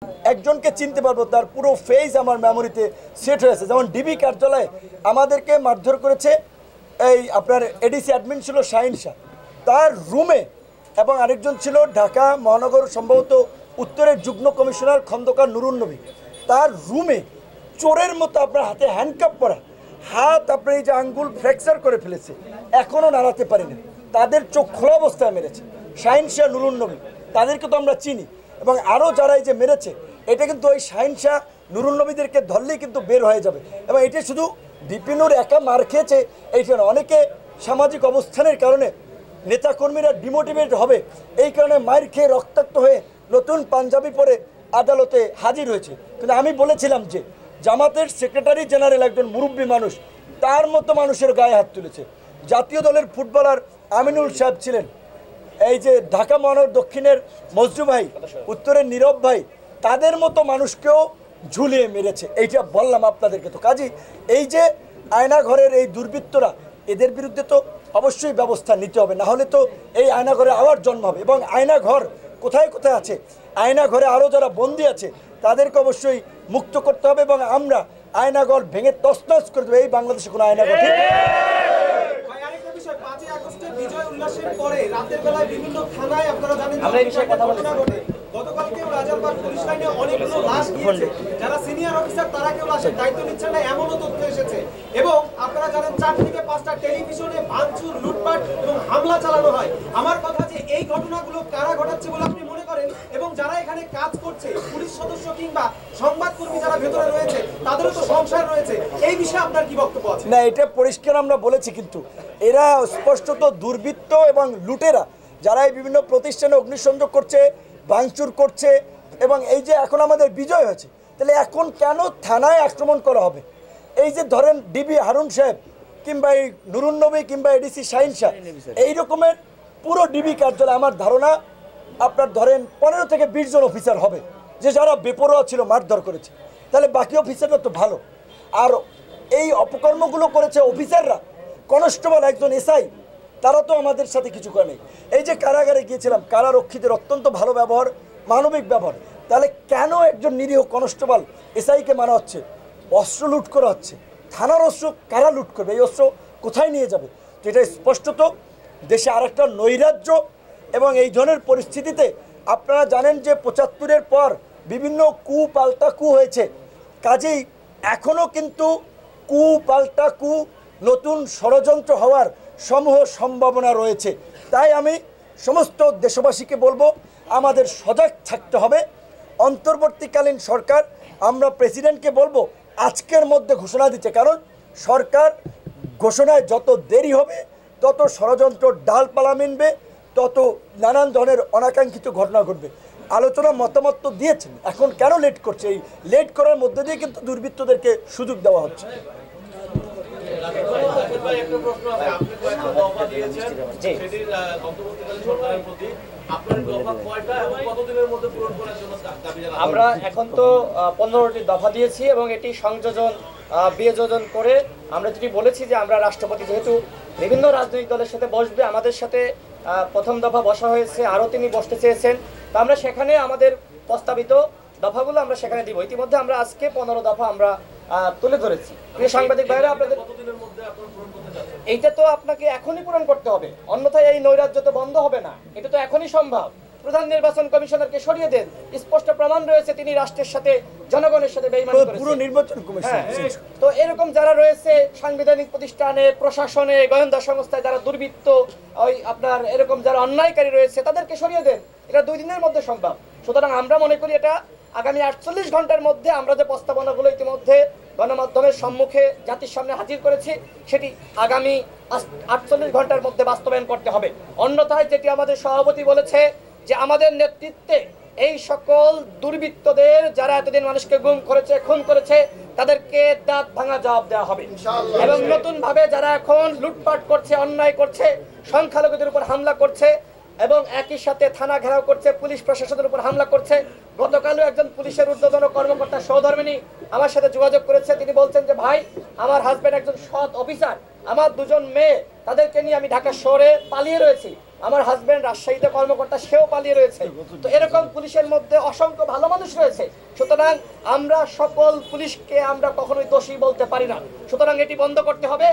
একজনকে চিনতে পারবো, তার পুরো ফেস আমার মেমোরিতে সেট হয়েছে। যেমন ডিবি কার্যালয়ে আমাদেরকে মারধর করেছে এই আপনার এডিসি অ্যাডমিন ছিল শাহিন শাহ, তার রুমে, এবং আরেকজন ছিল ঢাকা মহানগর সম্ভবত উত্তরের যুগ্ম কমিশনার খন্দকার নুরুন নবী, তার রুমে চোরের মতো আপনার হাতে হ্যান্ডকাপ পরা, হাত আপনার এই যে আঙ্গুল ফ্র্যাকচার করে ফেলেছে, এখনও নাড়াতে পারি না। তাদের চোখ খোলা অবস্থায় মেরেছে শাহিন শাহ, নুরুন নবী, তাদেরকে তো আমরা চিনি। এবং আরও যারা এই যে মেরেছে, এটা কিন্তু ওই শাহিন শাহ নুরুন নবীদেরকে ধরলেই কিন্তু বের হয়ে যাবে। এবং এটা শুধু বিপিনুর একা মার খেয়েছে এইটা না, অনেকে সামাজিক অবস্থানের কারণে নেতাকর্মীরা ডিমোটিভেট হবে, এই কারণে মায়ের খেয়ে রক্তাক্ত হয়ে নতুন পাঞ্জাবি পরে আদালতে হাজির হয়েছে। কিন্তু আমি বলেছিলাম যে জামাতের সেক্রেটারি জেনারেল একজন মুরব্বী মানুষ, তার মতো মানুষের গায়ে হাত তুলেছে। জাতীয় দলের ফুটবলার আমিনুল সাহেব ছিলেন, এই যে ঢাকা মহানগর দক্ষিণের মজনু ভাই, উত্তরের নীরব ভাই, তাদের মতো মানুষকেও ঝুলিয়ে মেরেছে। এইটা বললাম আপনাদেরকে। তো কাজী এই যে আয়নাঘরের এই দুর্বৃত্তরা, এদের বিরুদ্ধে তো অবশ্যই ব্যবস্থা নিতে হবে, না হলে তো এই আয়নাঘরে আবার জন্ম হবে। এবং আয়নাঘর কোথায় কোথায় আছে, আয়নাঘরে আরও যারা বন্দী আছে তাদেরকে অবশ্যই মুক্ত করতে হবে, এবং আমরা আয়নাঘর ভেঙে তছনছ করে দেবো। এই বাংলাদেশে কোনো আয়নাঘর ঠিক গতকালকেও রাজারবাগ পুলিশ লাইনে অনেকগুলো লাশ গিয়েছে, যারা সিনিয়র অফিসার তারা কেউ লাশের দায়িত্ব নিচ্ছেন না, এমনও তথ্য এসেছে। এবং আপনারা জানেন 4 থেকে 5টা টেলিভিশনে ভাঙচুর, লুটপাট এবং হামলা চালানো হয়। আমার কথা যে এই ঘটনাগুলো কারা ঘটাচ্ছে বলে আপনি মনে করেন, এবং যারা এখানে কাজ করছে পুলিশ সদস্য কিংবা সংবাদকর্মী যারা ভেতরে রয়েছে, তাদেরও তো সংসার রয়েছে, এই বিষয়ে আপনার কি বক্তব্য আছে? না, এটা পরিষ্কার আমরা বলেছি, কিন্তু এরা স্পষ্টত দুর্বৃত্ত এবং লুটেরা, যারা এই বিভিন্ন প্রতিষ্ঠানে অগ্নিসংযোগ করছে, ভাঙচুর করছে। এবং এই যে এখন আমাদের বিজয় হয়েছে, তাহলে এখন কেন থানায় আক্রমণ করা হবে? এই যে ধরেন ডিবি হারুন সাহেব কিংবা এই নুরুন নবী কিংবা এডিসি শাহিন শাহ, এই রকমের পুরো ডিবি কার্যালয় আমার ধারণা আপনার ধরেন 15 থেকে 20 জন অফিসার হবে, যে যারা বেপরোয়া ছিল, মারধর করেছে। তাহলে বাকি অফিসাররা তো ভালো। আর এই অপকর্মগুলো করেছে অফিসাররা, কনস্টেবল, একজন এসআই, তারা তো আমাদের সাথে কিছু করে নেই। এই যে কারাগারে গিয়েছিলাম, কারারক্ষীদের অত্যন্ত ভালো ব্যবহার, মানবিক ব্যবহার। তাহলে কেন একজন নিরীহ কনস্টেবল এসআইকে মারা হচ্ছে? অস্ত্র লুট করা হচ্ছে। থানার অস্ত্র কারা লুট করবে? এই অস্ত্র কোথায় নিয়ে যাবে? তো এটা স্পষ্টত দেশে আরেকটা নৈরাজ্য। এবং এই ধরনের পরিস্থিতিতে আপনারা জানেন যে 75-এর পর বিভিন্ন কু পাল্টা কু হয়েছে, কাজেই এখনও কিন্তু কু পাল্টা কু, নতুন ষড়যন্ত্র হওয়ার সমূহ সম্ভাবনা রয়েছে। তাই আমি সমস্ত দেশবাসীকে বলবো, আমাদের সজাগ থাকতে হবে। অন্তর্বর্তীকালীন সরকার, আমরা প্রেসিডেন্টকে বলবো আজকের মধ্যে ঘোষণা দিতে, কারণ সরকার ঘোষণায় যত দেরি হবে তত ষড়যন্ত্র ডালপালা মিনবে, তত নানান ধরনের অনাকাঙ্ক্ষিত ঘটনা ঘটবে। আলোচনা মতামত তো দিয়েছেন, এখন কেন লেট করছে? এই লেট করার মধ্যে দিয়ে কিন্তু দুর্বৃত্তদেরকে সুযোগ দেওয়া হচ্ছে। আমরা এখন তো 15টি দফা দিয়েছি, এবং এটি সংযোজন বিয়োজন করে আমরা যেটি বলেছি যে আমরা রাষ্ট্রপতি যেহেতু বিভিন্ন রাজনৈতিক দলের সাথে বসবে, আমাদের সাথে প্রথম দফা বসা হয়েছে, আরও তিনি বসতে চেয়েছেন, তো আমরা সেখানে আমাদের প্রস্তাবিত দফাগুলো আমরা সেখানে দিব। ইতিমধ্যে আমরা আজকে 15 দফা আমরা তুলে ধরেছি। প্রিয় সাংবাদিক ভাইরা, আপনাদের এইটা তো আপনাকে এখনই পূরণ করতে হবে, অন্যথায় এই নৈরাজ্য তো বন্ধ হবে না। এটা তো এখনই সম্ভব। প্রধান নির্বাচন কমিশনারকে সরিয়ে দেন, স্পষ্ট প্রমাণ রয়েছে তিনি রাষ্ট্রের সাথে, জনগণের সাথে বেইমানি করেছেন। পুরো নির্বাচন কমিশন, তো এরকম যারা রয়েছে সাংবিধানিক প্রতিষ্ঠানে, প্রশাসনে, গোয়েন্দা সংস্থায় যারা দুর্বৃত্ত, ওই আপনার এরকম যারা অন্যায়কারী রয়েছে, তাদেরকে সরিয়ে দেন। এটা 2 দিনের মধ্যে সম্ভব। সুতরাং আমরা মনে করি এটা আগামী 48 ঘন্টার মধ্যে আমরা যে প্রস্তাবনাগুলো ইতিমধ্যে গণমাধ্যমের সম্মুখে জাতির সামনে হাজির করেছি, সেটি আগামী 48 ঘন্টার মধ্যে বাস্তবায়ন করতে হবে। অন্যথায় যেটি আমাদের সভাপতি বলেছে যে আমাদের নেতৃত্বে এই সকল দুর্বৃত্তদের, যারা এতদিন মানুষকে গুম করেছে, খুন করেছে, তাদেরকে দাঁত ভাঙা জবাব দেওয়া হবে। এবং নতুন ভাবে যারা এখন লুটপাট করছে, অন্যায় করছে, সংখ্যালঘুদের উপর হামলা করছে, এবং একই সাথে থানা ঘেরাও করছে, পুলিশ প্রশাসনের উপর হামলা করছে। গতকালও একজন পুলিশের ঊর্ধ্বতন কর্মকর্তা সহধর্মিনী আমার সাথে যোগাযোগ করেছে। তিনি বলছেন যে ভাই, আমার হাজবেন্ড একজন সৎ অফিসার, আমার দুজন মেয়ে তাদেরকে নিয়ে আমি ঢাকা শহরে পালিয়ে রয়েছি, আমার হাজবেন্ড রাজশাহীতে কর্মকর্তা, সেও পালিয়ে রয়েছে। তো এরকম পুলিশের মধ্যে অসংখ্য ভালো মানুষ রয়েছে। সুতরাং আমরা সকল পুলিশকে আমরা কখনোই দোষী বলতে পারি না। সুতরাং এটি বন্ধ করতে হবে।